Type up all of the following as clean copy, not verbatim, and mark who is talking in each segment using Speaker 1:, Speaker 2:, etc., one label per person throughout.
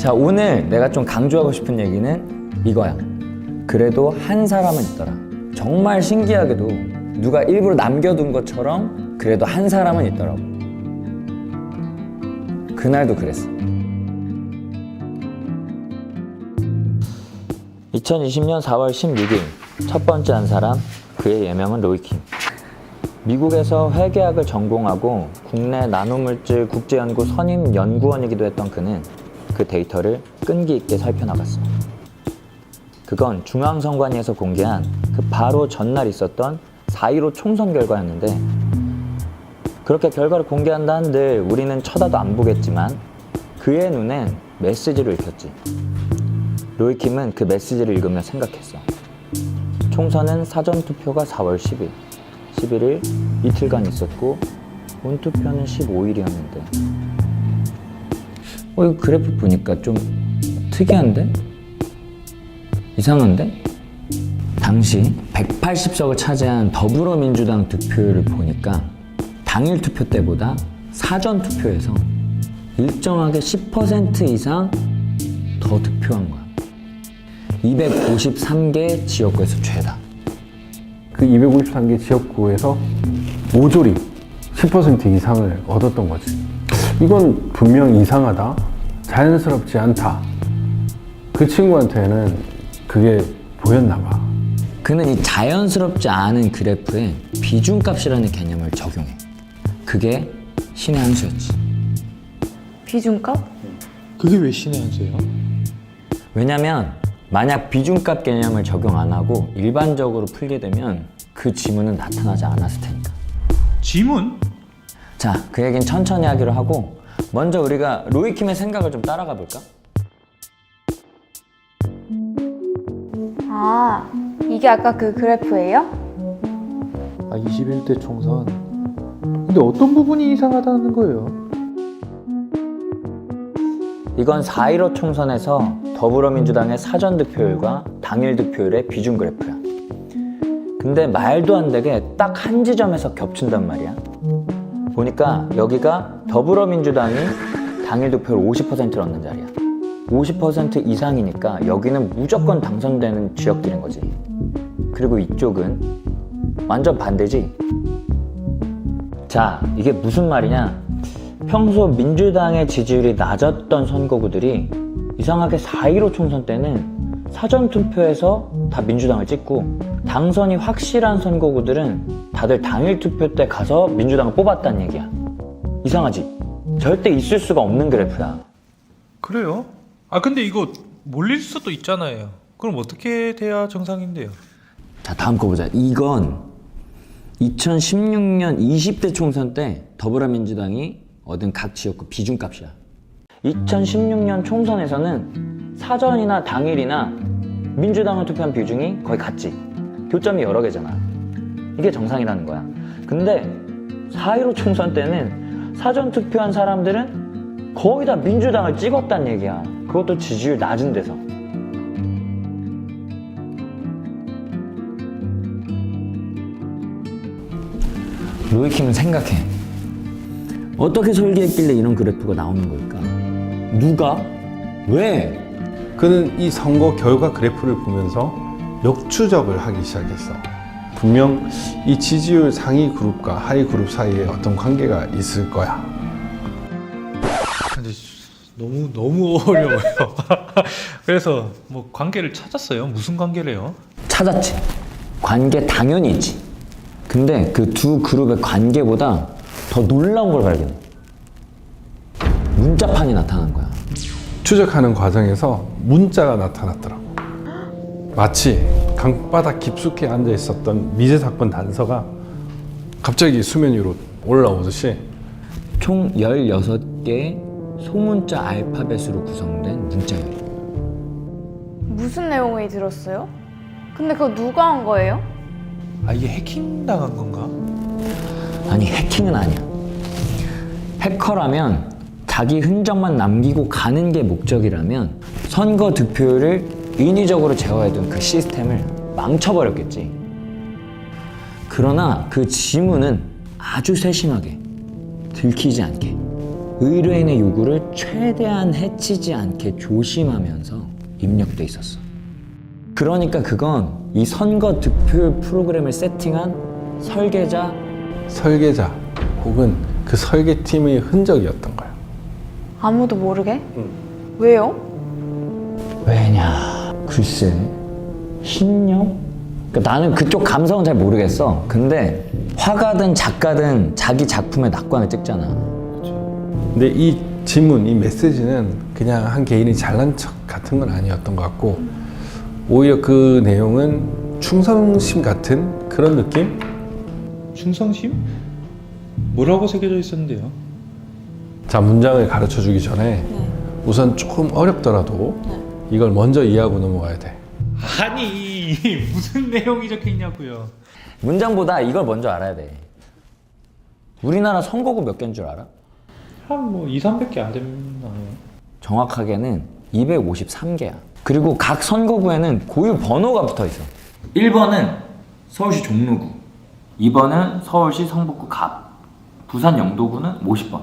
Speaker 1: 자, 오늘 내가 좀 강조하고 싶은 얘기는 이거야. 그래도 한 사람은 있더라. 정말 신기하게도 누가 일부러 남겨둔 것처럼 그래도 한 사람은 있더라고. 그날도 그랬어. 2020년 4월 16일 첫 번째 한 사람, 그의 예명은 로이킴. 미국에서 회계학을 전공하고 국내 나노물질 국제연구 선임 연구원이기도 했던 그는 그 데이터를 끈기 있게 살펴나갔어. 그건 중앙선관위에서 공개한 그 바로 전날 있었던 4.15 총선 결과였는데, 그렇게 결과를 공개한다 한들 우리는 쳐다도 안 보겠지만 그의 눈엔 메시지를 읽혔지. 로이킴은 그 메시지를 읽으며 생각했어. 총선은 사전투표가 4월 10일, 11일 이틀간 있었고 본투표는 15일이었는데 이거 그래프 보니까 좀 특이한데? 이상한데? 당시 180석을 차지한 더불어민주당 득표율을 보니까 당일 투표 때보다 사전 투표에서 일정하게 10% 이상 더 득표한 거야. 253개 지역구에서 최다.
Speaker 2: 그 253개 지역구에서 모조리 10% 이상을 얻었던 거지. 이건 분명 이상하다, 자연스럽지 않다. 그 친구한테는 그게 보였나 봐.
Speaker 1: 그는 이 자연스럽지 않은 그래프에 비중값이라는 개념을 적용해. 그게 신의 한 수였지.
Speaker 3: 비중값?
Speaker 4: 그게 왜 신의 한 수예요?
Speaker 1: 왜냐면 만약 비중값 개념을 적용 안 하고 일반적으로 풀게 되면 그 지문은 나타나지 않았을 테니까.
Speaker 4: 지문?
Speaker 1: 자, 그 얘기는 천천히 하기로 하고 먼저 우리가 로이킴의 생각을 좀 따라가 볼까?
Speaker 3: 아, 이게 아까 그 그래프예요?
Speaker 4: 21대 총선. 근데 어떤 부분이 이상하다는 거예요?
Speaker 1: 이건 4.15 총선에서 더불어민주당의 사전 득표율과 당일 득표율의 비중 그래프야. 근데 말도 안 되게 딱 한 지점에서 겹친단 말이야. 보니까 여기가 더불어민주당이 당일 득표율 50%를 얻는 자리야. 50% 이상이니까 여기는 무조건 당선되는 지역들인 거지. 그리고 이쪽은 완전 반대지. 자, 이게 무슨 말이냐? 평소 민주당의 지지율이 낮았던 선거구들이 이상하게 4.15 총선 때는 사전투표에서 다 민주당을 찍고, 당선이 확실한 선거구들은 다들 당일 투표 때 가서 민주당을 뽑았다는 얘기야. 이상하지? 절대 있을 수가 없는 그래프야.
Speaker 4: 그래요? 아 근데 이거 몰릴 수도 있잖아요. 그럼 어떻게 돼야 정상인데요?
Speaker 1: 자, 다음 거 보자. 이건 2016년 20대 총선 때 더불어민주당이 얻은 각 지역구 비중값이야. 2016년 총선에서는 사전이나 당일이나 민주당을 투표한 비중이 거의 같지. 교점이 여러 개잖아. 이게 정상이라는 거야. 근데 4.15 총선 때는 사전 투표한 사람들은 거의 다 민주당을 찍었다는 얘기야. 그것도 지지율 낮은 데서. 로이킴은 생각해. 어떻게 설계했길래 이런 그래프가 나오는 걸까? 누가? 왜?
Speaker 2: 그는 이 선거 결과 그래프를 보면서 역추적을 하기 시작했어. 분명 이 지지율 상위 그룹과 하위 그룹 사이에 어떤 관계가 있을 거야.
Speaker 4: 근데 너무 어려워요. 그래서 뭐 관계를 찾았어요. 무슨 관계래요?
Speaker 1: 찾았지. 관계 당연히 있지. 근데 그 두 그룹의 관계보다 더 놀라운 걸 발견해. 문자판이 나타난 거야.
Speaker 2: 추적하는 과정에서 문자가 나타났더라고. 마치 강바닥 깊숙이 앉아 있었던 미제 사건 단서가 갑자기 수면 위로 올라오듯이
Speaker 1: 총 16개의 소문자 알파벳으로 구성된 문자열이.
Speaker 3: 무슨 내용이 들었어요? 근데 그거 누가 한 거예요?
Speaker 4: 아 이게 해킹 당한 건가?
Speaker 1: 아니, 해킹은 아니야. 해커라면 자기 흔적만 남기고 가는 게 목적이라면 선거 득표율을 인위적으로 제어해둔 그 시스템을 망쳐버렸겠지. 그러나 그 지문은 아주 세심하게 들키지 않게 의뢰인의 요구를 최대한 해치지 않게 조심하면서 입력돼 있었어. 그러니까 그건 이 선거 득표율 프로그램을 세팅한 설계자
Speaker 2: 혹은 그 설계팀의 흔적이었던 거야.
Speaker 3: 아무도 모르게? 왜요?
Speaker 1: 왜냐? 글쎄, 신념? 그러니까 나는 그쪽 감성은 잘 모르겠어. 근데 화가든 작가든 자기 작품에 낙관을 찍잖아.
Speaker 2: 근데 이 지문, 이 메시지는 그냥 한 개인이 잘난 척 같은 건 아니었던 것 같고 오히려 그 내용은 충성심 같은 그런 느낌?
Speaker 4: 충성심? 뭐라고 새겨져 있었는데요?
Speaker 2: 자, 문장을 가르쳐 주기 전에 우선 조금 어렵더라도 이걸 먼저 이해하고 넘어가야 돼.
Speaker 4: 아니 무슨 내용이 적혀 있냐고요.
Speaker 1: 문장보다 이걸 먼저 알아야 돼. 우리나라 선거구 몇 개인 줄 알아?
Speaker 4: 한 뭐 2, 300개 안 되나요?
Speaker 1: 정확하게는 253개야. 그리고 각 선거구에는 고유 번호가 붙어 있어. 1번은 서울시 종로구, 2번은 서울시 성북구 갑, 부산 영도구는 50번.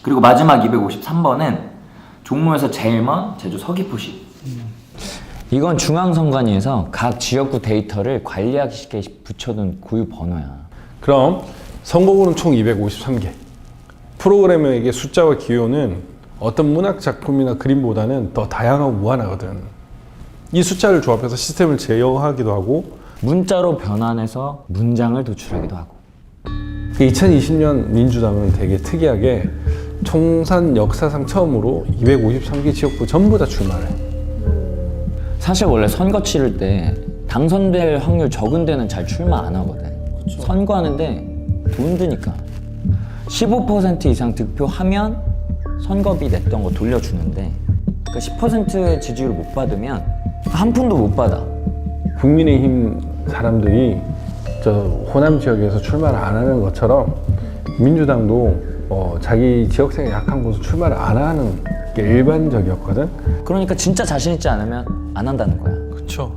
Speaker 1: 그리고 마지막 253번은 종로에서 제일 먼 제주 서귀포시. 이건 중앙선관위에서 각 지역구 데이터를 관리하기 쉽게 붙여둔 고유 번호야.
Speaker 2: 그럼 선거구는 총 253개. 프로그래머에게 숫자와 기호는 어떤 문학 작품이나 그림보다는 더 다양하고 무한하거든. 이 숫자를 조합해서 시스템을 제어하기도 하고
Speaker 1: 문자로 변환해서 문장을 도출하기도 하고.
Speaker 2: 2020년 민주당은 되게 특이하게 총선 역사상 처음으로 253개 지역구 전부 다 출마를 해.
Speaker 1: 사실 원래 선거 치를 때 당선될 확률 적은 데는 잘 출마 안 하거든. 선거하는데 돈 드니까 15% 이상 득표하면 선거비 냈던 거 돌려주는데, 그러니까 10%의 지지율을 못 받으면 한 푼도 못 받아.
Speaker 2: 국민의힘 사람들이 저 호남 지역에서 출마를 안 하는 것처럼 민주당도 자기 지역색이 약한 곳은 출마를 안 하는 게 일반적이었거든.
Speaker 1: 그러니까 진짜 자신 있지 않으면 안 한다는 거야.
Speaker 4: 그쵸.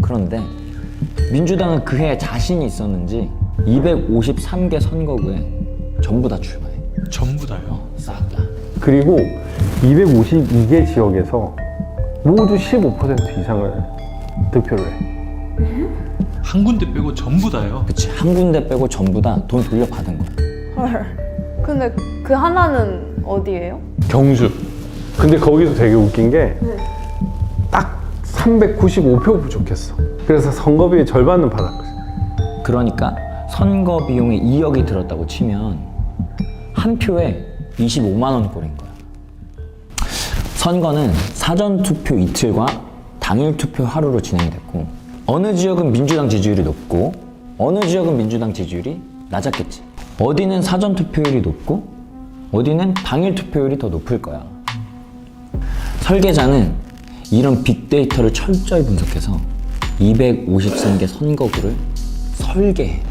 Speaker 1: 그런데 민주당은 그해 자신이 있었는지 253개 선거구에 전부 다 출마해.
Speaker 4: 전부 다요?
Speaker 1: 싹 다.
Speaker 2: 그리고 252개 지역에서 모두 15% 이상을 득표를 해.
Speaker 4: 한 군데 빼고 전부 다요?
Speaker 1: 그치, 한 군데 빼고 전부 다 돈 돌려받은 거야.
Speaker 3: 헐. 근데 그 하나는 어디예요?
Speaker 2: 경주. 근데 거기서 되게 웃긴 게 딱 395표 부족했어. 그래서 선거비의 절반은 받았거든.
Speaker 1: 그러니까 선거 비용에 2억이 들었다고 치면 한 표에 25만 원 꼴인 거야. 선거는 사전 투표 이틀과 당일 투표 하루로 진행이 됐고, 어느 지역은 민주당 지지율이 높고 어느 지역은 민주당 지지율이 낮았겠지. 어디는 사전 투표율이 높고 어디는 당일 투표율이 더 높을 거야. 설계자는 이런 빅데이터를 철저히 분석해서 253개 선거구를 설계해.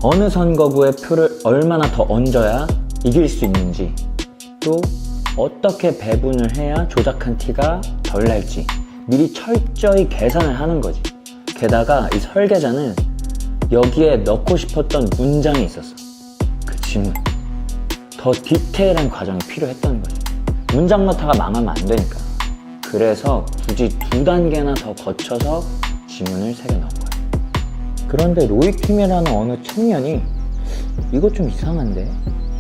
Speaker 1: 어느 선거구에 표를 얼마나 더 얹어야 이길 수 있는지, 또 어떻게 배분을 해야 조작한 티가 덜 날지 미리 철저히 계산을 하는 거지. 게다가 이 설계자는 여기에 넣고 싶었던 문장이 있었어. 그 지문. 더 디테일한 과정이 필요했던 거지. 문장 넣다가 망하면 안 되니까. 그래서 굳이 2단계나 더 거쳐서 지문을 새겨 넣은 거야. 그런데 로이킴이라는 어느 청년이 이거 좀 이상한데?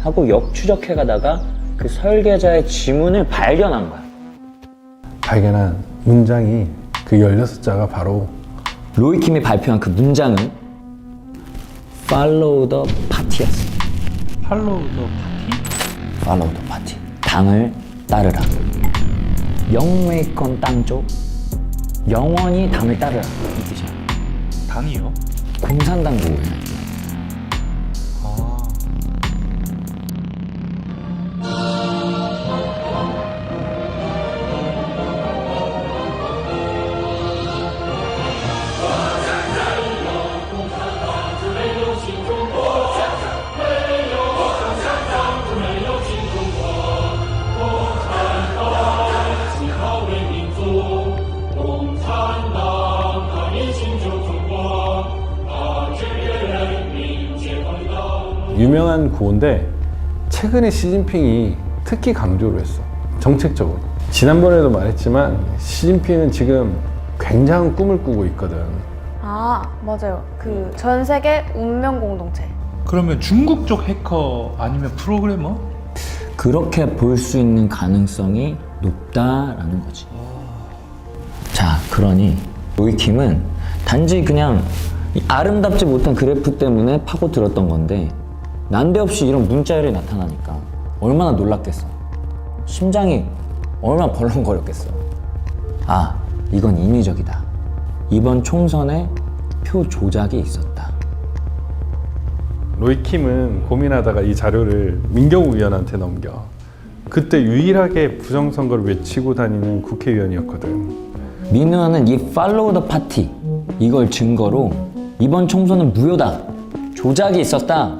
Speaker 1: 하고 역추적해 가다가 그 설계자의 지문을 발견한 거야.
Speaker 2: 발견한 문장이 그 16자가 바로
Speaker 1: 로이킴이 발표한 그 문장은 Follow the Party였어.
Speaker 4: 팔로우 더 파티?
Speaker 1: Follow the Party. 당을 따르라. 영웨이컨 땅쪽. 영원히 당을 따르라. 이 뜻이야.
Speaker 4: 당이요?
Speaker 1: 공산당 보호야.
Speaker 4: 아.
Speaker 5: 共产党，抗疫庆祝中国，把志愿人
Speaker 2: 유명한 구호인데 최근에 시진핑이 특히 강조를 했어. 정책적으로. 지난번에도 말했지만 시진핑은 지금 굉장한 꿈을 꾸고 있거든.
Speaker 3: 아, 맞아요. 그 전 세계 운명 공동체.
Speaker 4: 그러면 중국 쪽 해커 아니면 프로그래머?
Speaker 1: 그렇게 볼 수 있는 가능성이 높다라는 거지. 자, 그러니 로이킴은 단지 그냥 이 아름답지 못한 그래프 때문에 파고들었던 건데 난데없이 이런 문자열이 나타나니까 얼마나 놀랐겠어. 심장이 얼마나 벌렁거렸겠어. 아, 이건 인위적이다. 이번 총선에 표 조작이 있었다.
Speaker 2: 로이킴은 고민하다가 이 자료를 민경욱 의원한테 넘겨. 그때 유일하게 부정선거를 외치고 다니는 국회의원이었거든.
Speaker 1: 민 의원은 이 팔로우 더 파티 이걸 증거로 이번 총선은 무효다, 조작이 있었다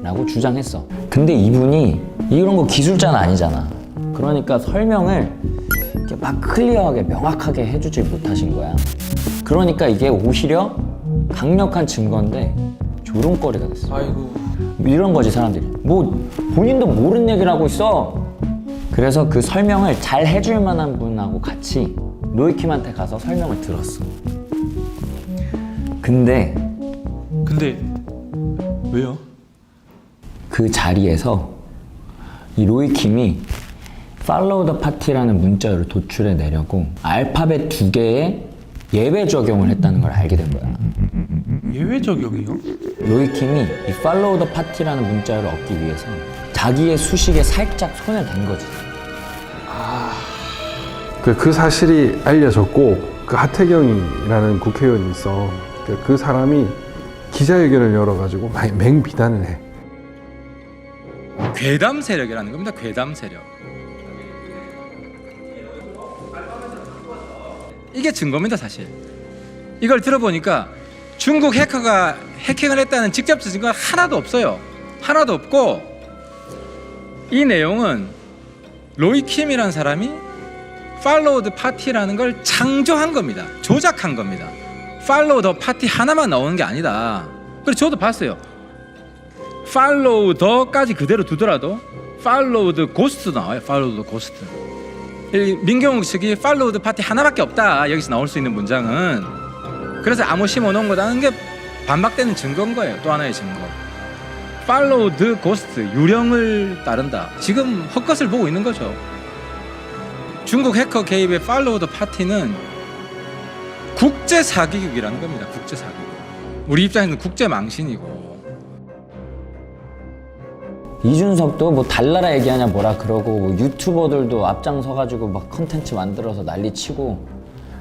Speaker 1: 라고 주장했어. 근데 이분이 이런 거 기술자는 아니잖아. 그러니까 설명을 이렇게 막 클리어하게 명확하게 해주지 못하신 거야. 그러니까 이게 오히려 강력한 증거인데 조롱거리가 됐어.
Speaker 4: 아이고.
Speaker 1: 이런 거지 사람들이. 뭐 본인도 모르는 얘기를 하고 있어. 그래서 그 설명을 잘 해줄 만한 분하고 같이 로이킴한테 가서 설명을 들었어. 근데
Speaker 4: 왜요?
Speaker 1: 그 자리에서 이 로이킴이 팔로우 더 파티라는 문자를 도출해 내려고 알파벳 2개의 예외 적용을 했다는 걸 알게 된 거야.
Speaker 4: 예외 적용이요?
Speaker 1: 로이킴이 이 팔로우 더 파티라는 문자를 얻기 위해서 자기의 수식에 살짝 손을 댄 거지.
Speaker 2: 그 사실이 알려졌고 그 하태경이라는 국회의원이 있어. 그 사람이 기자회견을 열어가지고 맹비난을 해.
Speaker 5: 괴담 세력이라는 겁니다. 괴담 세력. 이게 증거입니다, 사실. 이걸 들어보니까 중국 해커가 해킹을 했다는 직접적 증거가 하나도 없어요. 하나도 없고 이 내용은 로이킴이라는 사람이 팔로우 더 파티라는 걸 창조한 겁니다. 조작한 겁니다. 팔로우 더 파티 하나만 나오는 게 아니다. 그래서 저도 봤어요. 팔로우 더까지 그대로 두더라도 팔로우 더 고스트 나와요. 팔로우 더 고스트. 민경욱 측이 팔로우 더 파티 하나밖에 없다. 여기서 나올 수 있는 문장은. 그래서 아무 심어놓은 거다는 게 반박되는 증거인 거예요. 또 하나의 증거. 팔로우 더 고스트, 유령을 따른다. 지금 헛것을 보고 있는 거죠. 중국 해커 개입의 팔로우 더 파티는 국제 사기극이라는 겁니다. 국제 사기극. 우리 입장에서는 국제 망신이고.
Speaker 1: 이준석도 뭐 달나라 얘기하냐 뭐라 그러고 뭐 유튜버들도 앞장서가지고 막 컨텐츠 만들어서 난리치고.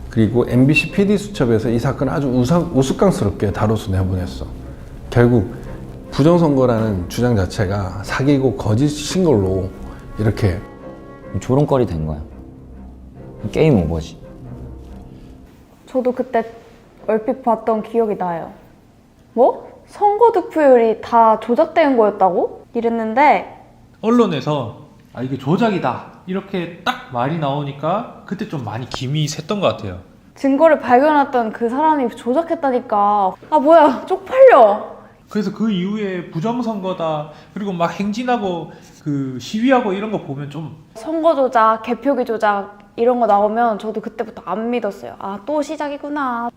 Speaker 2: 그리고 MBC PD 수첩에서 이 사건을 아주 우스꽝스럽게 다뤄서 내보냈어. 결국 부정선거라는 주장 자체가 사기고 거짓인 걸로 이렇게
Speaker 1: 조롱거리 된 거야. 게임 오버지.
Speaker 3: 저도 그때 얼핏 봤던 기억이 나요. 뭐? 선거 득표율이 다 조작된 거였다고? 이랬는데
Speaker 4: 언론에서 아 이게 조작이다 이렇게 딱 말이 나오니까 그때 좀 많이 김이 샜던 것 같아요.
Speaker 3: 증거를 발견했던 그 사람이 조작했다니까. 아 뭐야, 쪽팔려.
Speaker 4: 그래서 그 이후에 부정선거다 그리고 막 행진하고 그 시위하고 이런 거 보면 좀
Speaker 3: 선거 조작, 개표기 조작 이런 거 나오면 저도 그때부터 안 믿었어요. 아, 또 시작이구나.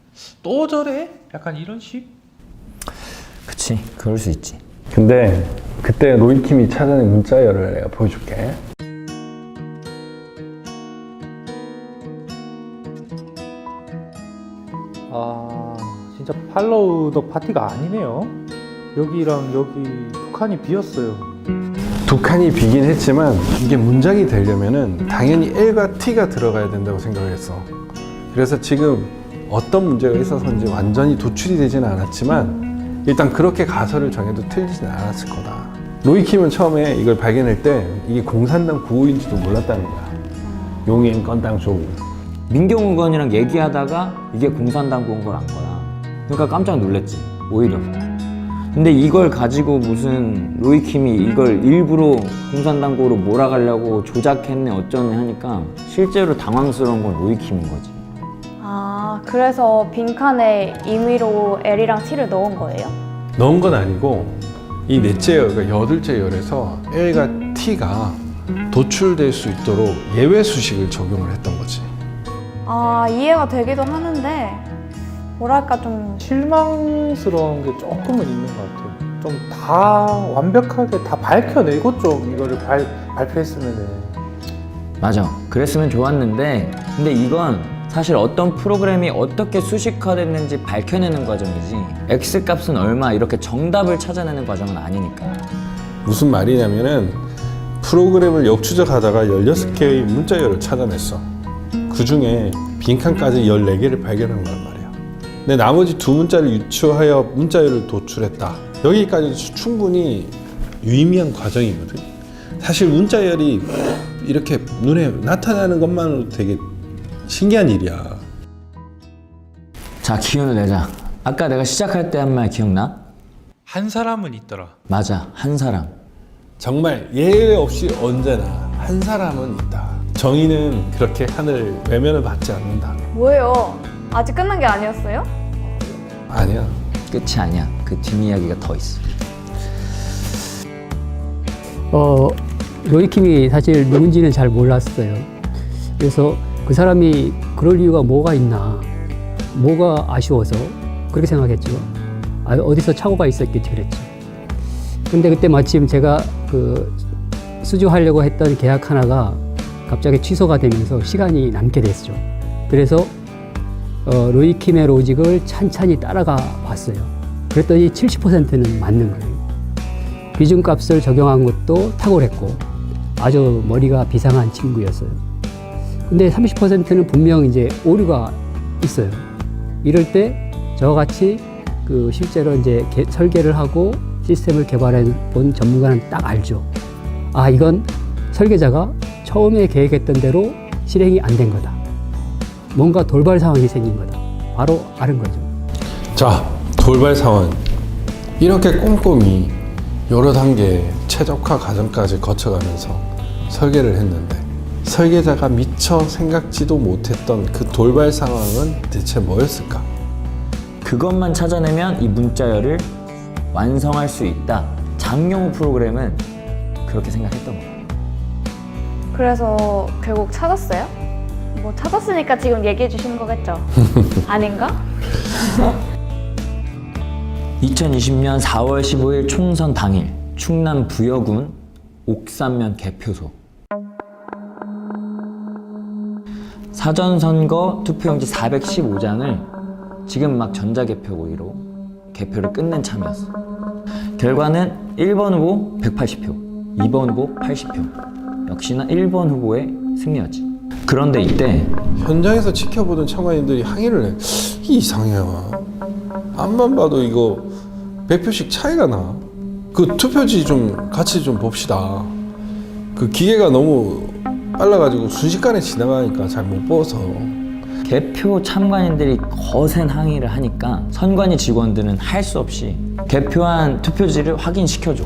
Speaker 4: 또 저래? 약간 이런 식?
Speaker 1: 그치, 그럴 수 있지.
Speaker 2: 근데 그때 로이킴이 찾아낸 문자열을 내가 보여줄게.
Speaker 4: 아 진짜 팔로우 더 파티가 아니네요. 여기랑 여기 두 칸이 비었어요.
Speaker 2: 두 칸이 비긴 했지만 이게 문장이 되려면은 당연히 L과 T가 들어가야 된다고 생각을 했어. 그래서 지금 어떤 문제가 있어서인지 완전히 도출이 되지는 않았지만 일단 그렇게 가설을 정해도 틀리지는 않았을 거다. 로이킴은 처음에 이걸 발견할 때 이게 공산당 구호인지도 몰랐다는 거야. 용인 건당 조우.
Speaker 1: 민경욱 의원이랑 얘기하다가 이게 공산당 구인 걸 안 거야. 그러니까 깜짝 놀랐지, 오히려. 근데 이걸 가지고 무슨 로이킴이 이걸 일부러 공산당국으로 몰아가려고 조작했네 어쩌네 하니까 실제로 당황스러운 건 로이킴인 거지.
Speaker 3: 아, 그래서 빈칸에 임의로 L이랑 T를 넣은 거예요?
Speaker 2: 넣은 건 아니고 이 넷째 열과 여덟째 열에서 L과 T가 도출될 수 있도록 예외 수식을 적용을 했던 거지.
Speaker 3: 아, 이해가 되기도 하는데 뭐랄까 좀
Speaker 4: 실망스러운 게 조금은 있는 것 같아요. 좀 다 완벽하게 다 밝혀내고 좀 이거를 발표했으면
Speaker 1: 맞아. 그랬으면 좋았는데 근데 이건 사실 어떤 프로그램이 어떻게 수식화됐는지 밝혀내는 과정이지 X값은 얼마 이렇게 정답을 찾아내는 과정은 아니니까.
Speaker 2: 무슨 말이냐면은 프로그램을 역추적하다가 16개의 문자열을 찾아냈어. 그 중에 빈칸까지 14개를 발견한 거란 말이야. 근데 나머지 두 문자를 유추하여 문자열을 도출했다. 여기까지도 충분히 유의미한 과정이거든. 사실 문자열이 이렇게 눈에 나타나는 것만으로도 되게 신기한 일이야.
Speaker 1: 자, 기운을 내자. 아까 내가 시작할 때 한 말 기억나?
Speaker 4: 한 사람은 있더라.
Speaker 1: 맞아. 한 사람.
Speaker 2: 정말 예외 없이 언제나 한 사람은 있다. 정의는 그렇게 하늘 외면을 받지 않는다.
Speaker 3: 뭐예요? 아직 끝난 게 아니었어요?
Speaker 2: 아니야.
Speaker 1: 끝이 아니야. 그 뒷이야기가 더 있어.
Speaker 6: 로이킴이 사실 누군지는 잘 몰랐어요. 그래서 그 사람이 그럴 이유가 뭐가 있나, 뭐가 아쉬워서 그렇게 생각했죠. 어디서 착오가 있었겠지 그랬죠. 근데 그때 마침 제가 그 수주하려고 했던 계약 하나가 갑자기 취소가 되면서 시간이 남게 됐죠. 그래서 로이킴의 로직을 찬찬히 따라가 봤어요. 그랬더니 70%는 맞는 거예요. 비중값을 적용한 것도 탁월했고 아주 머리가 비상한 친구였어요. 근데 30%는 분명 이제 오류가 있어요. 이럴 때 저와 같이 그 실제로 이제 설계를 하고 시스템을 개발해 본 전문가는 딱 알죠. 아, 이건 설계자가 처음에 계획했던 대로 실행이 안 된 거다. 뭔가 돌발 상황이 생긴 거다. 바로 아는 거죠.
Speaker 2: 자, 돌발 상황. 이렇게 꼼꼼히 여러 단계 최적화 과정까지 거쳐가면서 설계를 했는데 설계자가 미처 생각지도 못했던 그 돌발 상황은 대체 뭐였을까?
Speaker 1: 그것만 찾아내면 이 문자열을 완성할 수 있다. 장용우 프로그램은 그렇게 생각했던 거야.
Speaker 3: 그래서 결국 찾았어요? 뭐 찾았으니까 지금 얘기해 주시는 거겠죠? 아닌가?
Speaker 1: 2020년 4월 15일 총선 당일 충남 부여군 옥산면 개표소. 사전선거 투표용지 415장을 지금 막 전자개표기로 개표를 끝낸 참이었어. 결과는 1번 후보 180표, 2번 후보 80표. 역시나 1번 후보의 승리였지. 그런데 이때
Speaker 2: 현장에서 지켜보던 참관인들이 항의를 해. 이상해요. 앞만 봐도 이거 100표씩 차이가 나. 그 투표지 좀 같이 좀 봅시다. 그 기계가 너무 빨라가지고 순식간에 지나가니까 잘 못 보서.
Speaker 1: 개표 참관인들이 거센 항의를 하니까 선관위 직원들은 할 수 없이 개표한 투표지를 확인시켜줘.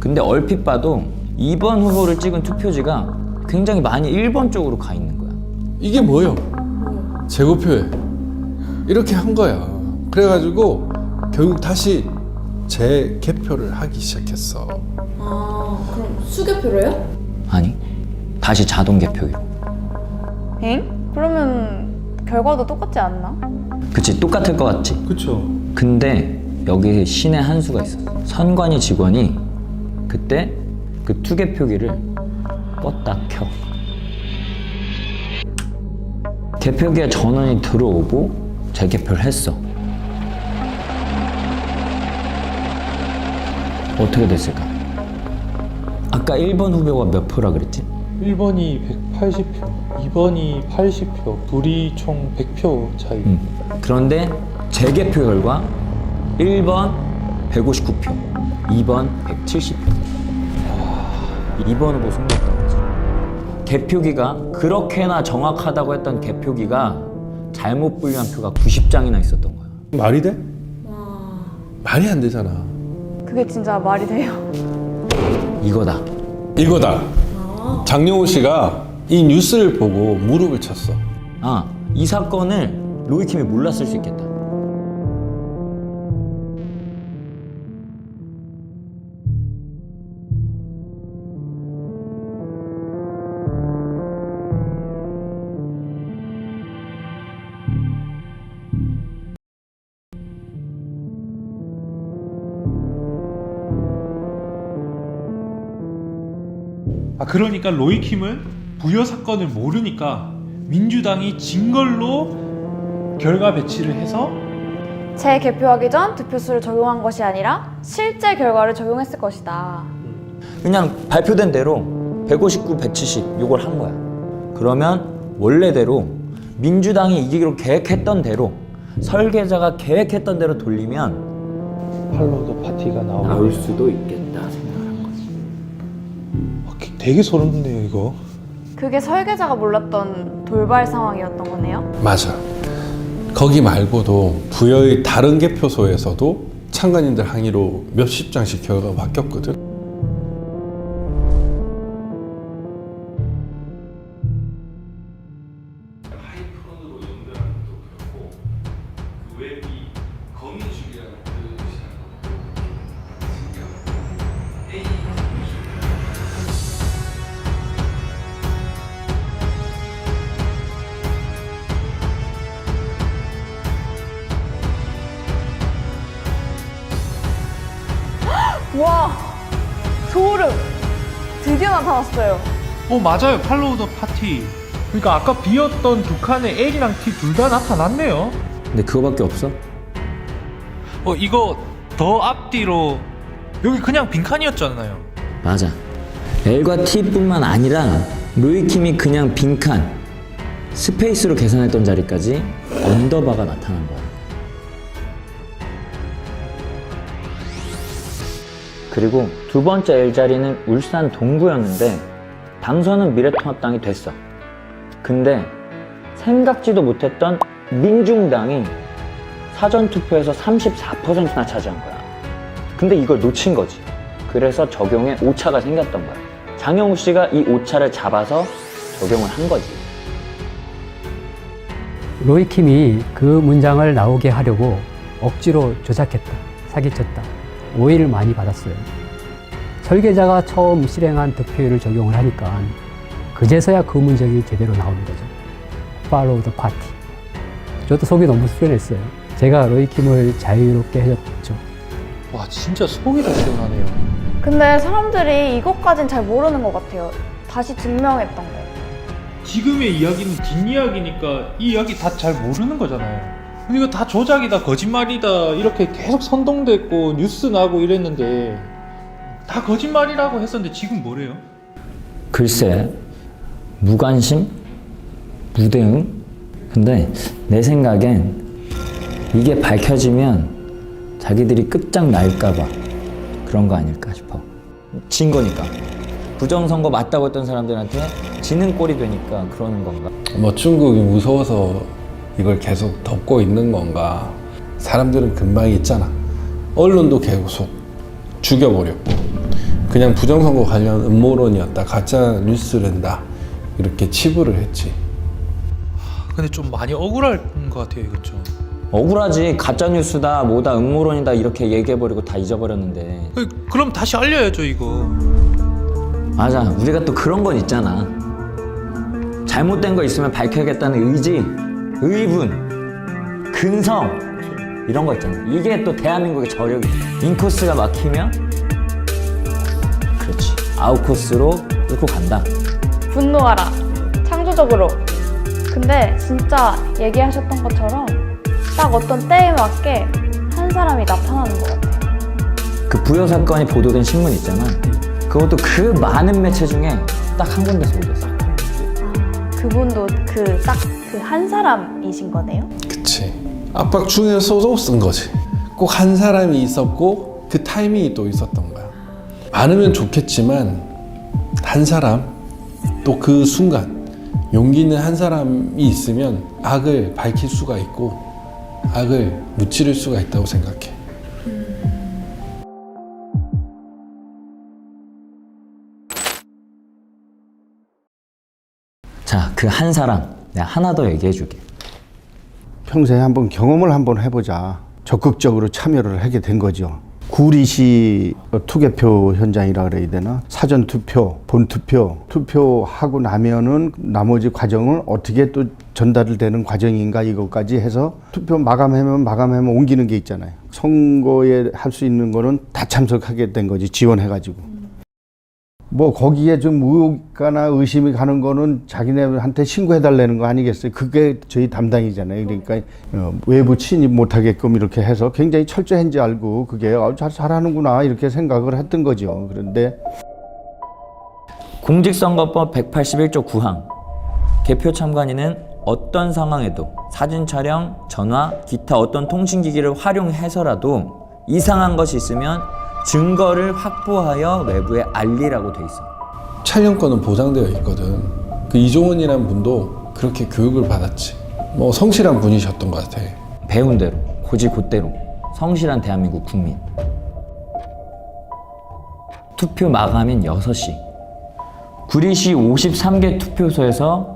Speaker 1: 근데 얼핏 봐도 2번 후보를 찍은 투표지가 굉장히 많이 1번 쪽으로 가 있는 거야.
Speaker 2: 이게 뭐요? 재고표에 이렇게 한 거야. 그래가지고 결국 다시 재개표를 하기 시작했어.
Speaker 7: 아, 그럼 수개표로요?
Speaker 1: 아니, 다시 자동 개표기로.
Speaker 3: 엥? 그러면 결과도 똑같지 않나?
Speaker 1: 그치, 똑같을 것 같지?
Speaker 2: 그쵸.
Speaker 1: 근데 여기에 신의 한 수가 있었어. 선관위 직원이 그때 그 투개표기를 껐다 켜. 개표기에 전원이 들어오고 재개표를 했어. 어떻게 됐을까? 아까 1번 후보가 몇 표라 그랬지?
Speaker 4: 1번이 180표, 2번이 80표, 둘이 총 100표 차이.
Speaker 1: 그런데 재개표 결과 1번 159표, 2번 170표. 2번 후보 승리했던 거지. 개표기가 그렇게나 정확하다고 했던 개표기가 잘못 분류한 표가 90장이나 있었던 거야.
Speaker 2: 말이 돼? 말이 안 되잖아.
Speaker 3: 그게 진짜 말이 돼요?
Speaker 1: 이거다.
Speaker 2: 이거다. 장영호 씨가 이 뉴스를 보고 무릎을 쳤어.
Speaker 1: 아, 이 사건을 로이킴이 몰랐을 수 있겠다.
Speaker 4: 그러니까 로이킴은 부여 사건을 모르니까 민주당이 진 걸로 결과 배치를 해서
Speaker 3: 재개표하기 전 득표수를 적용한 것이 아니라 실제 결과를 적용했을 것이다.
Speaker 1: 그냥 발표된 대로 159, 170 요걸 한 거야. 그러면 원래대로 민주당이 이기기로 계획했던 대로 설계자가 계획했던 대로 돌리면
Speaker 4: 팔로우더 파티가
Speaker 1: 나올 수도 있겠다 생각을 한 거지.
Speaker 4: 되게 소름 돋네요 이거.
Speaker 3: 그게 설계자가 몰랐던 돌발 상황이었던 거네요.
Speaker 2: 맞아. 거기 말고도 부여의 다른 개표소에서도 참관인들 항의로 몇십 장씩 결과가 바뀌었거든.
Speaker 3: 와, 소름! 드디어 나타났어요.
Speaker 4: 맞아요. 팔로우 더 파티. 그러니까 아까 비었던 두 칸에 L이랑 T 둘 다 나타났네요.
Speaker 1: 근데 그거밖에 없어?
Speaker 4: 이거 더 앞뒤로 여기 그냥 빈칸이었잖아요.
Speaker 1: 맞아. L과 T뿐만 아니라 로이킴이 그냥 빈칸 스페이스로 계산했던 자리까지 언더바가 나타난 거야. 그리고 두 번째 L자리는 울산 동구였는데 당선은 미래통합당이 됐어. 근데 생각지도 못했던 민중당이 사전투표에서 34%나 차지한 거야. 근데 이걸 놓친 거지. 그래서 적용에 오차가 생겼던 거야. 장영우 씨가 이 오차를 잡아서 적용을 한 거지.
Speaker 6: 로이킴이 그 문장을 나오게 하려고 억지로 조작했다, 사기쳤다, 오해를 많이 받았어요. 설계자가 처음 실행한 득표율을 적용을 하니까 그제서야 그 문장이 제대로 나오는 거죠. Follow the party. 저도 속이 너무 후련했어요. 제가 로이킴을 자유롭게 해줬죠.
Speaker 4: 와 진짜 속이 다 시원하네요.
Speaker 3: 근데 사람들이 이것까진 잘 모르는 것 같아요. 다시 증명했던 거.
Speaker 4: 지금의 이야기는 뒷이야기니까 이 이야기 다 잘 모르는 거잖아요. 근데 이거 다 조작이다, 거짓말이다 이렇게 계속 선동됐고 뉴스 나고 이랬는데 다 거짓말이라고 했었는데 지금 뭐래요?
Speaker 1: 글쎄, 무관심? 무대응? 근데 내 생각엔 이게 밝혀지면 자기들이 끝장날까봐 그런 거 아닐까 싶어. 진 거니까. 부정선거 맞다고 했던 사람들한테 지는 꼴이 되니까 그러는 건가?
Speaker 2: 뭐 중국이 무서워서 이걸 계속 덮고 있는 건가? 사람들은 금방 있잖아. 언론도 계속 죽여버렸고 그냥 부정선거 관련 음모론이었다, 가짜 뉴스랜다 이렇게 치부를 했지.
Speaker 4: 근데 좀 많이 억울할 것 같아요 이건 좀.
Speaker 1: 억울하지. 가짜뉴스다, 뭐다, 음모론이다 이렇게 얘기해버리고 다 잊어버렸는데.
Speaker 4: 그럼 다시 알려야죠 이거.
Speaker 1: 맞아. 우리가 또 그런 건 있잖아. 잘못된 거 있으면 밝혀야겠다는 의지, 의분, 근성 이런 거 있잖아. 이게 또 대한민국의 저력이야. 인코스가 막히면 그렇지. 아웃코스로 끌고 간다.
Speaker 3: 분노하라. 창조적으로. 근데 진짜 얘기하셨던 것처럼 딱 어떤 때에 맞게 한 사람이 나타나는 것 같아요.
Speaker 1: 그 부여 사건이 보도된 신문 있잖아. 그것도 그 많은 매체 중에 딱 한 군데서 보도됐어.
Speaker 3: 그분도 딱 그 한 사람이신 거네요?
Speaker 2: 그치. 압박 중에서도 쓴 거지. 꼭 한 사람이 있었고 그 타이밍이 또 있었던 거야. 많으면 좋겠지만 한 사람, 또 그 순간 용기 있는 한 사람이 있으면 악을 밝힐 수가 있고 악을 무찌를 수가 있다고 생각해.
Speaker 1: 자, 그 한 사람 내가 하나 더 얘기해 줄게.
Speaker 8: 평소에 한번 경험을 한번 해보자. 적극적으로 참여를 하게 된 거죠. 구리시 투개표 현장이라 그래야 되나? 사전투표, 본투표, 투표하고 나면은 나머지 과정을 어떻게 또 전달을 되는 과정인가 이것까지 해서 투표 마감하면 옮기는 게 있잖아요. 선거에 할 수 있는 거는 다 참석하게 된 거지, 지원해가지고. 뭐 거기에 좀 의혹이나 의심이 가는 거는 자기네한테 신고해달라는 거 아니겠어요? 그게 저희 담당이잖아요. 그러니까 외부 침입 못하게끔 이렇게 해서 굉장히 철저한지 알고 그게 잘하는구나 이렇게 생각을 했던 거죠. 그런데
Speaker 1: 공직선거법 181조 9항 개표 참관인은 어떤 상황에도 사진 촬영, 전화, 기타 어떤 통신기기를 활용해서라도 이상한 것이 있으면 증거를 확보하여 외부에 알리라고 돼 있어.
Speaker 2: 촬영권은 보장되어 있거든. 그 이종원이라는 분도 그렇게 교육을 받았지. 뭐 성실한 분이셨던 것 같아.
Speaker 1: 배운 대로, 고지곧대로 성실한 대한민국 국민. 투표 마감인 6시. 구리시 53개 투표소에서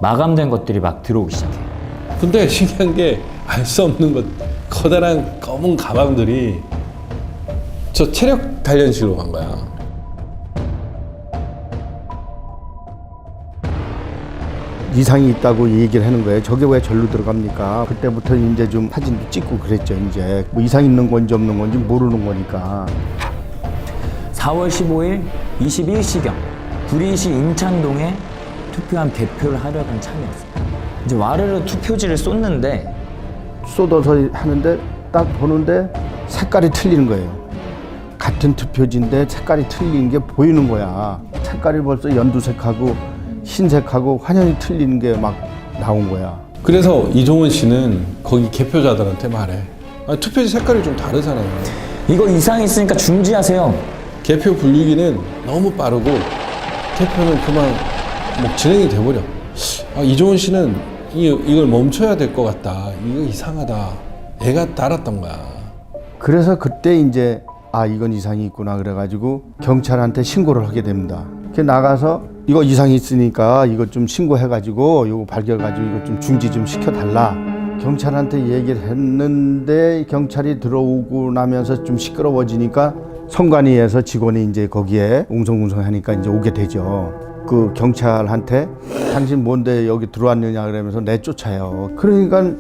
Speaker 1: 마감된 것들이 막 들어오기 시작해.
Speaker 2: 근데 신기한 게 알 수 없는 것, 커다란 검은 가방들이 저 체력 단련실로 간 거야.
Speaker 8: 이상이 있다고 얘기를 하는 거예요. 저게 왜 절로 들어갑니까? 그때부터 이제 좀 사진도 찍고 그랬죠. 이제 뭐 이상 있는 건지 없는 건지 모르는 거니까.
Speaker 1: 4월 15일 21시경 구리시 인찬동에 투표함 개표를 하려던 참이었어. 이제 와르르 투표지를 쏟는데
Speaker 8: 쏟아서 하는데 딱 보는데 색깔이 틀리는 거예요. 같은 투표지인데 색깔이 틀린 게 보이는 거야. 색깔이 벌써 연두색하고 흰색하고 환연히 틀린 게 막 나온 거야.
Speaker 2: 그래서 이종원 씨는 거기 개표자들한테 말해. 투표지 색깔이 좀 다르잖아요.
Speaker 1: 이거 이상이 있으니까 중지하세요.
Speaker 2: 개표 분류기는 너무 빠르고 개표는 그만 뭐 진행이 돼버려. 이종원 씨는 이걸 멈춰야 될 것 같다. 이거 이상하다. 애가 알았던 거야.
Speaker 8: 그래서 그때 이제 이건 이상이 있구나 그래가지고 경찰한테 신고를 하게 됩니다. 나가서 이거 이상이 있으니까 이거 좀 신고해가지고 이거 발견해가지고 이거 좀 중지 좀 시켜달라. 경찰한테 얘기를 했는데 경찰이 들어오고 나면서 좀 시끄러워지니까 선관위에서 직원이 이제 거기에 웅성웅성하니까 이제 오게 되죠. 그 경찰한테 당신 뭔데 여기 들어왔느냐 그러면서 내쫓아요. 그러니까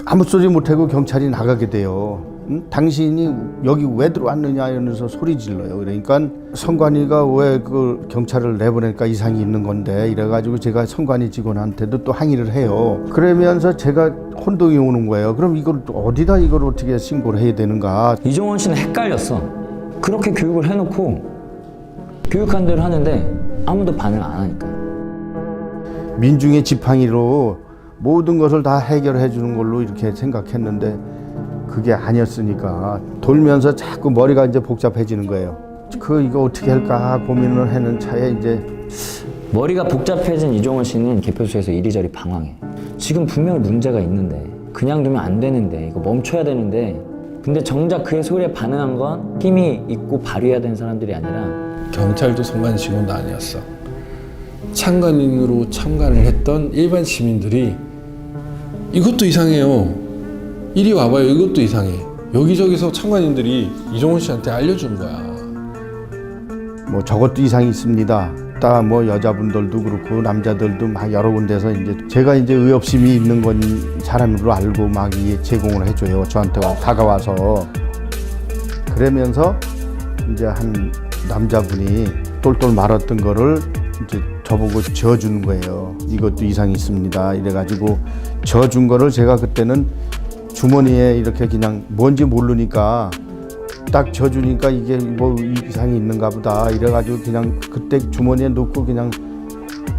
Speaker 8: 아무 소리 못하고 경찰이 나가게 돼요. 당신이 여기 왜 들어왔느냐 이러면서 소리 질러요. 그러니까 선관위가 왜 그 경찰을 내보내니까 이상이 있는 건데 이래가지고 제가 선관위 직원한테도 또 항의를 해요. 그러면서 제가 혼동이 오는 거예요. 그럼 이걸 어디다 이걸 어떻게 신고를 해야 되는가?
Speaker 1: 이종원 씨는 헷갈렸어. 그렇게 교육을 해놓고 교육한 대로 하는데 아무도 반응 안 하니까.
Speaker 8: 민중의 지팡이로 모든 것을 다 해결해 주는 걸로 이렇게 생각했는데 그게 아니었으니까 돌면서 자꾸 머리가 이제 복잡해지는 거예요. 이거 어떻게 할까 고민을 하는 차에 이제
Speaker 1: 머리가 복잡해진 이종원 씨는 개표소에서 이리저리 방황해. 지금 분명히 문제가 있는데 그냥 두면 안 되는데 이거 멈춰야 되는데 근데 정작 그의 소리에 반응한 건 힘이 있고 발휘해야 되는 사람들이 아니라
Speaker 2: 경찰도 선관 직원도 아니었어. 참관인으로 참관을 했던 일반 시민들이 이것도 이상해요. 이리 와봐요. 이것도 이상해. 여기저기서 참관인들이 이종원 씨한테 알려준 거야.
Speaker 8: 뭐 저것도 이상이 있습니다. 딱 뭐 여자분들도 그렇고 남자들도 막 여러 군데서 이제 제가 이제 의협심이 있는 건 사람으로 알고 막 제공을 해줘요. 저한테 다가와서 그러면서 이제 한 남자분이 똘똘 말았던 거를 이제 저보고 저어주는 거예요. 이것도 이상이 있습니다. 이래가지고 저어준 거를 제가 그때는 주머니에 이렇게 그냥 뭔지 모르니까 딱 져주니까 이게 뭐 이상이 있는가 보다 이래가지고 그냥 그때 주머니에 넣고 그냥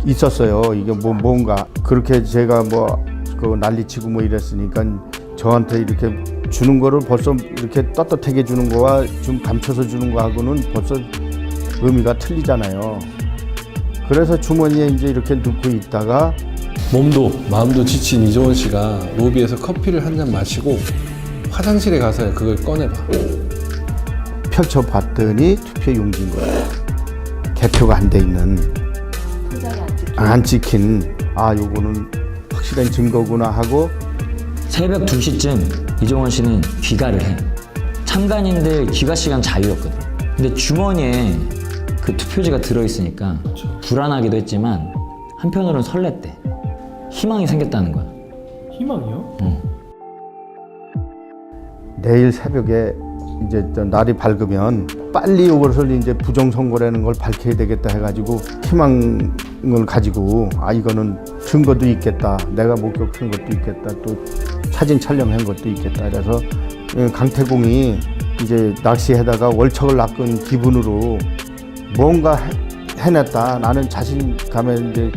Speaker 8: 있었어요. 이게 뭐 뭔가 그렇게 제가 뭐 그 난리치고 뭐 이랬으니까 저한테 이렇게 주는 거를 벌써 이렇게 떳떳하게 주는 거와 좀 감춰서 주는 거하고는 벌써 의미가 틀리잖아요. 그래서 주머니에 이제 이렇게 넣고 있다가
Speaker 2: 몸도 마음도 지친 이종원 씨가 로비에서 커피를 한 잔 마시고 화장실에 가서 그걸 꺼내봐.
Speaker 8: 펼쳐봤더니 투표 용지인 거예요. 개표가 안 돼 있는, 안 찍힌, 요거는 확실한 증거구나 하고
Speaker 1: 새벽 2시쯤 이종원 씨는 귀가를 해. 참관인들 귀가 시간 자유였거든. 근데 주머니에 그 투표지가 들어있으니까 불안하기도 했지만 한편으로는 설렜대. 희망이 생겼다는 거야.
Speaker 4: 희망이요?
Speaker 8: 내일 새벽에 이제 또 날이 밝으면 빨리 이것을 이제 부정선거라는 걸 밝혀야 되겠다 해가지고 희망을 가지고 이거는 증거도 있겠다. 내가 목격한 것도 있겠다. 또 사진 촬영한 것도 있겠다. 그래서 강태공이 이제 낚시에다가 월척을 낚은 기분으로 뭔가 해냈다. 나는 자신감에 이제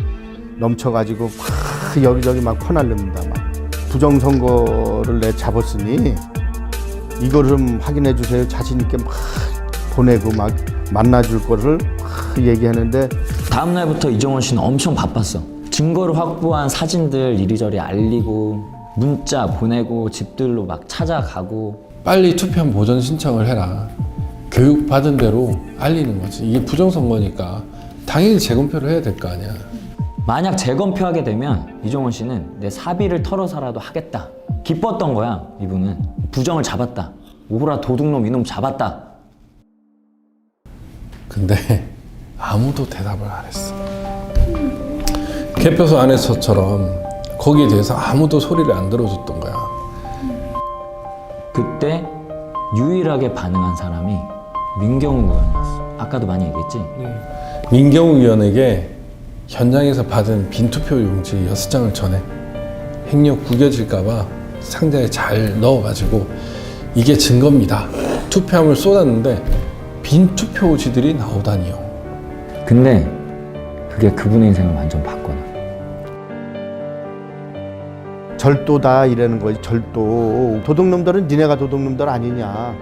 Speaker 8: 넘쳐가지고 막 여기저기 막 퍼날릅니다. 막 부정선거를 내 잡았으니 이걸 좀 확인해 주세요. 자신 있게 막 보내고 막 만나줄 거를 막 얘기하는데
Speaker 1: 다음 날부터 이종원 씨는 엄청 바빴어. 증거를 확보한 사진들 이리저리 알리고 문자 보내고 집들로 막 찾아가고.
Speaker 2: 빨리 투표한 보전 신청을 해라. 교육 받은 대로 알리는 거지. 이게 부정선거니까 당연히 재검표를 해야 될 거 아니야.
Speaker 1: 만약 재검표하게 되면 이종원 씨는 내 사비를 털어서라도 하겠다. 기뻤던 거야. 이분은 부정을 잡았다. 오라 도둑놈 이놈 잡았다.
Speaker 2: 근데 아무도 대답을 안 했어. 개표소 안에서처럼 거기에 대해서 아무도 소리를 안 들어줬던 거야.
Speaker 1: 그때 유일하게 반응한 사람이 민경욱 의원이었어. 아까도 많이 얘기했지?
Speaker 2: 민경욱 의원에게 현장에서 받은 빈 투표 용지 6장을 전해. 행력 구겨질까봐 상자에 잘 넣어가지고 이게 증거입니다. 투표함을 쏟았는데 빈 투표지들이 나오다니요.
Speaker 1: 근데 그게 그분의 인생을 완전 바꿔놔.
Speaker 8: 절도다 이러는 거지. 절도. 도둑놈들은 니네가 도둑놈들 아니냐.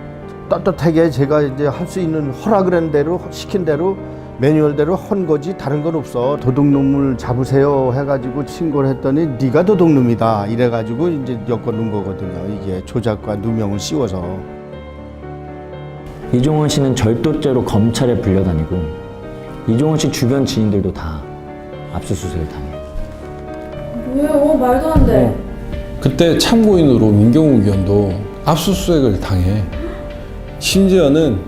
Speaker 8: 떳떳하게 제가 이제 할 수 있는 허락을 한 대로 시킨 대로 매뉴얼대로 한 거지 다른 건 없어. 도둑놈을 잡으세요 해가지고 신고를 했더니 네가 도둑놈이다 이래가지고 이제 엮어놓은 거거든요. 이게 조작과 누명을 씌워서.
Speaker 1: 이종원 씨는 절도죄로 검찰에 불려다니고 이종원 씨 주변 지인들도 다 압수수색을 당해.
Speaker 7: 왜요? 말도 안 돼.
Speaker 2: 그때 참고인으로 민경욱 의원도 압수수색을 당해. 심지어는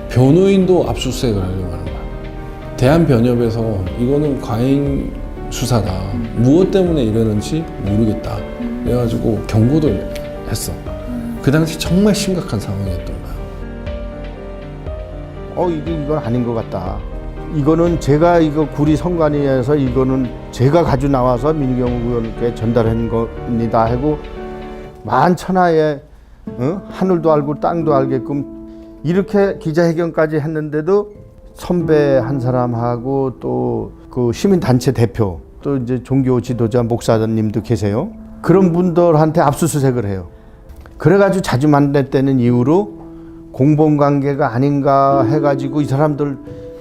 Speaker 2: 변호인도 압수수색을 하려고 하는 거야. 대한변협에서 이거는 과잉 수사다. 무엇 때문에 이러는지 모르겠다. 그래가지고 경고도 했어. 그 당시 정말 심각한 상황이었던 거야.
Speaker 8: 이건 아닌 것 같다. 이거는 제가 이거 구리 선관위에서 이거는 제가 가지고 나와서 민경욱 의원께 전달한 겁니다 하고 만천하에 하늘도 알고 땅도 알게끔 이렇게 기자회견까지 했는데도 선배 한 사람하고 또 그 시민단체 대표 또 이제 종교 지도자 목사님도 계세요. 그런 분들한테 압수수색을 해요. 그래가지고 자주 만났다는 이유로 공범관계가 아닌가 해가지고 이 사람들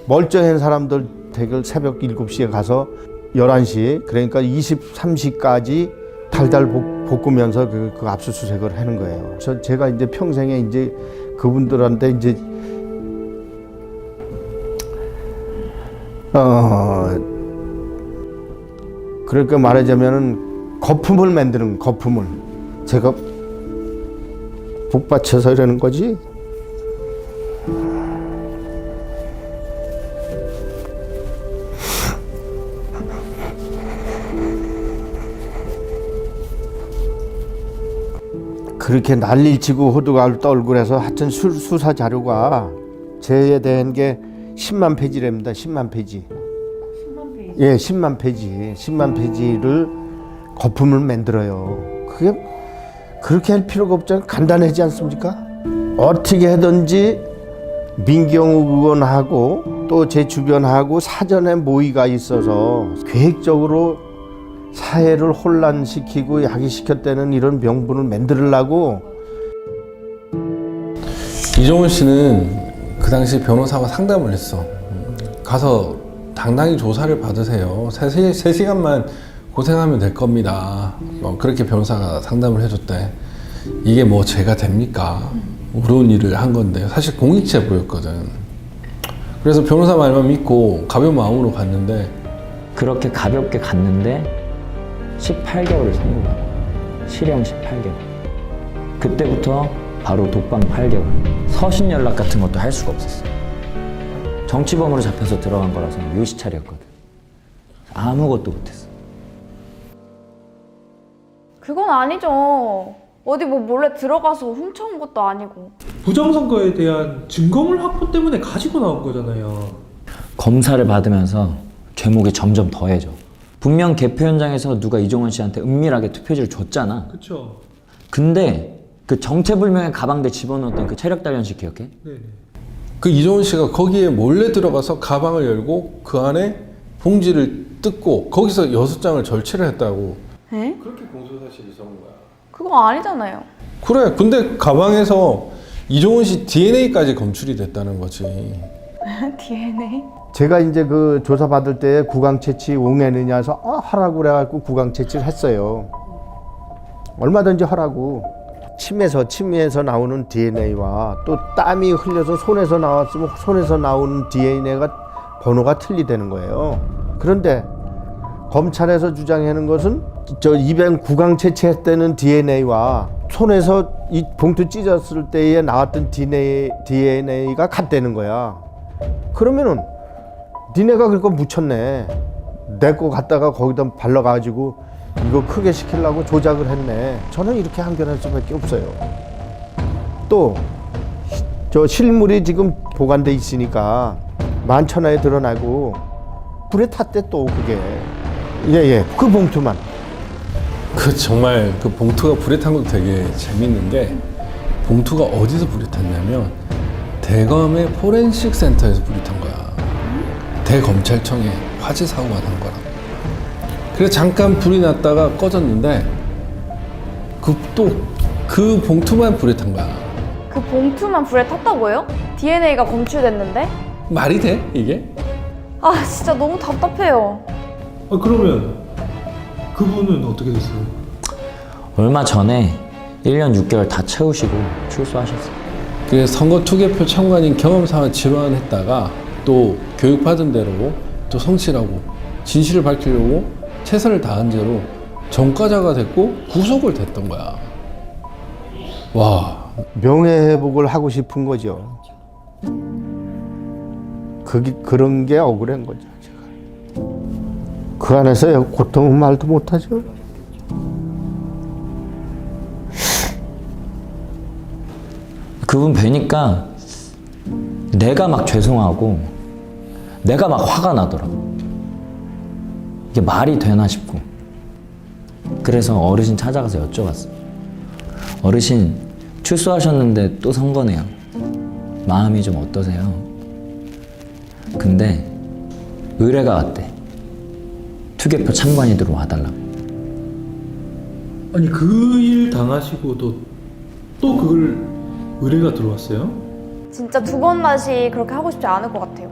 Speaker 8: 멀쩡한 사람들 대결 새벽 7시에 가서 11시 그러니까 23시까지 달달 볶으면서 그 압수수색을 하는 거예요. 그래서 제가 이제 평생에 이제 그분들한테 이제 그러니까 말하자면은 거품을 만드는 거품을 제가 북받쳐서 이러는 거지. 그렇게 난리를 치고 호두과를 떨고 그래서 하여튼 수사 자료가 제에 대한 게 10만 페이지랍니다. 10만 페이지. 10만 페이지? 예, 10만 페이지. 10만 페이지를 거품을 만들어요. 그게 그렇게 할 필요가 없잖아요. 간단하지 않습니까? 어떻게 하든지 민경욱 의원하고 또 제 주변하고 사전에 모의가 있어서 계획적으로 사회를 혼란시키고 야기시켰다는 이런 명분을 만들려고.
Speaker 2: 이종원 씨는 그 당시 변호사와 상담을 했어. 가서 당당히 조사를 받으세요. 3시간만 고생하면 될 겁니다. 그렇게 변호사가 상담을 해줬대. 이게 뭐 죄가 됩니까? 어려운 일을 한 건데 사실 공익제보였거든. 그래서 변호사 말만 믿고 가벼운 마음으로 갔는데
Speaker 1: 그렇게 가볍게 갔는데 18개월을 선고받아. 실형 18개월. 그때부터 바로 독방 8개월. 서신 연락 같은 것도 할 수가 없었어. 정치범으로 잡혀서 들어간 거라서 요시찰이었거든. 아무것도 못했어.
Speaker 3: 그건 아니죠. 어디 뭐 몰래 들어가서 훔쳐온 것도 아니고.
Speaker 4: 부정선거에 대한 증거물 확보 때문에 가지고 나온 거잖아요.
Speaker 1: 검사를 받으면서 죄목이 점점 더해져. 분명 개표 현장에서 누가 이종원 씨한테 은밀하게 투표지를 줬잖아.
Speaker 4: 그쵸?
Speaker 1: 근데 그 정체불명의 가방대 집어넣었던 그 체력 단련식 기억해?
Speaker 4: 네네.
Speaker 2: 그 이종훈 씨가 거기에 몰래 들어가서 가방을 열고 그 안에 봉지를 뜯고 거기서 6장을 절취를 했다고.
Speaker 3: 에?
Speaker 2: 그렇게 공소사실이 적은 거야.
Speaker 3: 그거 아니잖아요.
Speaker 2: 그래. 근데 가방에서 이종훈 씨 DNA까지 검출이 됐다는 거지.
Speaker 3: DNA?
Speaker 8: 제가 이제 그 조사 받을 때 구강 채취 옹해느냐 해서 하라고 그래갖고 구강 채취를 했어요. 얼마든지 하라고. 침에서 나오는 DNA와 또 땀이 흘려서 손에서 나왔으면 손에서 나오는 DNA가 번호가 틀리다는 거예요. 그런데 검찰에서 주장하는 것은 저 입양 구강 채취했다는 DNA와 손에서 이 봉투 찢었을 때에 나왔던 DNA가 같다는 거야. 그러면은 니네가 그거 묻혔네. 내 거 갖다가 거기다 발라가지고 이거 크게 시키려고 조작을 했네. 저는 이렇게 항변할 수밖에 없어요. 또 저 실물이 지금 보관돼 있으니까 만천하에 드러나고 불에 탔대 또 그게. 예예. 그 봉투만.
Speaker 2: 그 정말 그 봉투가 불에 탄 것도 되게 재밌는 게 봉투가 어디서 불이 탔냐면 대검의 포렌식 센터에서 불이 탄 거야. 대검찰청에 화재 사고가 난 거라. 그래서 잠깐 불이 났다가 꺼졌는데 그 봉투만 불에 탄 거야.
Speaker 3: 그 봉투만 불에 탔다고요? DNA가 검출됐는데?
Speaker 2: 말이 돼 이게?
Speaker 3: 아 진짜 너무 답답해요.
Speaker 4: 그러면 그분은 어떻게 됐어요?
Speaker 1: 얼마 전에 1년 6개월 다 채우시고 출소하셨어요.
Speaker 2: 그래서 선거 투개표 참관인 경험상을 질환했다가 또 교육받은 대로 또 성실하고 진실을 밝히려고 최선을 다한 죄로 전과자가 됐고 구속을 됐던 거야. 와.
Speaker 8: 명예회복을 하고 싶은 거죠. 그런 게 억울한 거죠. 제가. 그 안에서 고통은 말도 못하죠.
Speaker 1: 그분 뵈니까 내가 막 죄송하고 내가 막 화가 나더라고. 이게 말이 되나 싶고. 그래서 어르신 찾아가서 여쭤봤어. 어르신 출소하셨는데 또 선거네요. 마음이 좀 어떠세요? 근데 의뢰가 왔대. 투개표 참관이 들어와달라고.
Speaker 4: 아니 그 일 당하시고도 또 그걸 의뢰가 들어왔어요?
Speaker 3: 진짜 두 번 다시 그렇게 하고 싶지 않을 것 같아요.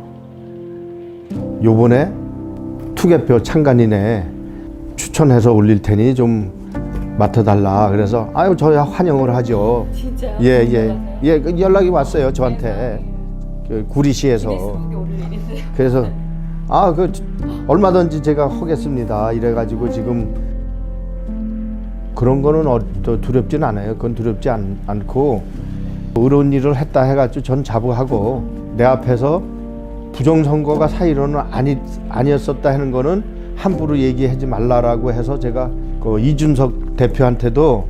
Speaker 8: 요번에 투개표 참관인에 추천해서 올릴 테니 좀 맡아달라. 그래서 아유 저야 환영을 하죠.
Speaker 7: 진짜요?
Speaker 8: 예, 그 연락이 왔어요 저한테. 그 구리시에서. 그래서 그 얼마든지 제가 하겠습니다. 이래가지고 지금 그런 거는 두렵진 않아요. 그건 두렵지 않고 어려운 일을 했다 해가지고 전 자부하고 내 앞에서 부정선거가 사실은 아니었었다 하는 거는 함부로 얘기하지 말라라고 해서 제가 그 이준석 대표한테도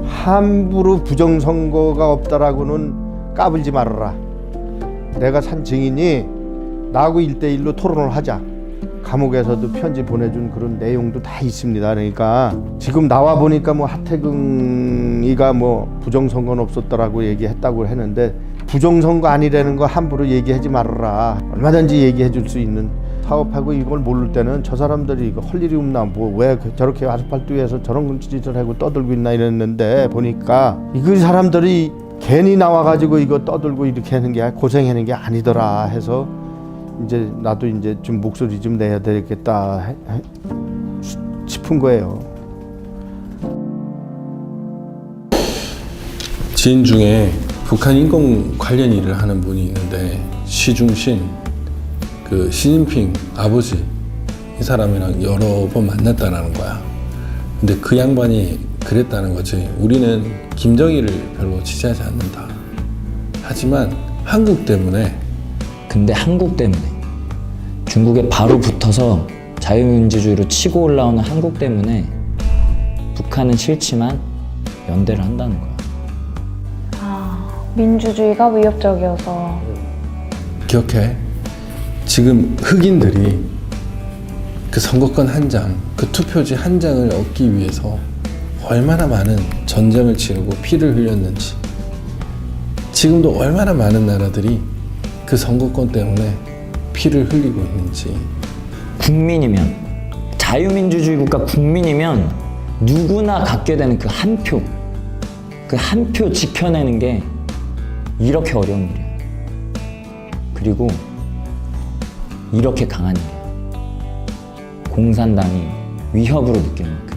Speaker 8: 함부로 부정선거가 없다라고는 까불지 말아라. 내가 산 증인이 나하고 1대1로 토론을 하자. 감옥에서도 편지 보내준 그런 내용도 다 있습니다. 그러니까 지금 나와 보니까 뭐 하태경이가 뭐 부정선거는 없었다라고 얘기했다고 했는데 부정선거 아니라는 거 함부로 얘기하지 말아라. 얼마든지 얘기해 줄 수 있는 사업하고 이걸 모를 때는 저 사람들이 이거 할 일이 없나 뭐 왜 저렇게 아스팔트 위에서 저런 짓을 하고 떠들고 있나 이랬는데 보니까 이 사람들이 괜히 나와가지고 이거 떠들고 이렇게 하는 게 고생하는 게 아니더라 해서 이제 나도 이제 좀 목소리 좀 내야 되겠다 싶은 거예요.
Speaker 2: 지인 중에 북한 인권 관련 일을 하는 분이 있는데 시중신 그 시진핑 아버지 이 사람이랑 여러 번 만났다라는 거야. 근데 그 양반이 그랬다는 거지. 우리는 김정일을 별로 지지하지 않는다. 하지만 한국 때문에.
Speaker 1: 근데 한국 때문에, 중국에 바로 붙어서 자유민주주의로 치고 올라오는 한국 때문에 북한은 싫지만 연대를 한다는 거야.
Speaker 3: 민주주의가 위협적이어서.
Speaker 2: 기억해. 지금 흑인들이 그 선거권 한 장, 그 투표지 한 장을 얻기 위해서 얼마나 많은 전쟁을 치르고 피를 흘렸는지, 지금도 얼마나 많은 나라들이 그 선거권 때문에 피를 흘리고 있는지.
Speaker 1: 국민이면, 자유민주주의 국가 국민이면 누구나 갖게 되는 그 한 표, 그 한 표 지켜내는 게 이렇게 어려운 일이야. 그리고 이렇게 강한 일이야. 공산당이 위협으로 느끼는 만큼.